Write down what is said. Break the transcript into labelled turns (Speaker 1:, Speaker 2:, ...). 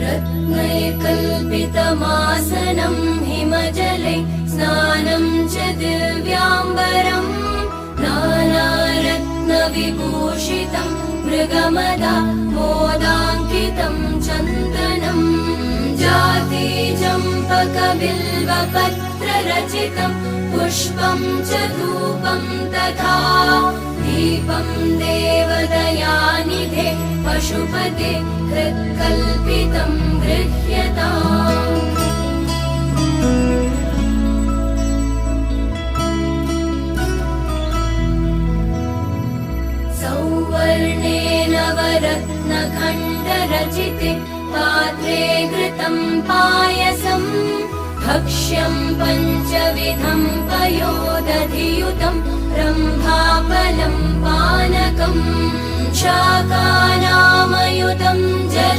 Speaker 1: रत्नैकल्पितमासनं हिमजले स्नानं च दिव्याम्बरम् नानारत्नविभूषितं मृगमदा मोदाङ्कितं चन्दनम् जातिचम्पकबिल्वपत्ररचितं पुष्पं च धूपं तथा दीपं देवदयानिधे पशुपते हृत्कल्पितं गृह्यताम् सौवर्णे नवरत्नखण्डरचिते पात्रे घृतं पायसम् भक्ष्यं पञ्चविधं पयोदधियुतं रम्भाफलं पानकम् शाकानामयुतं जलम्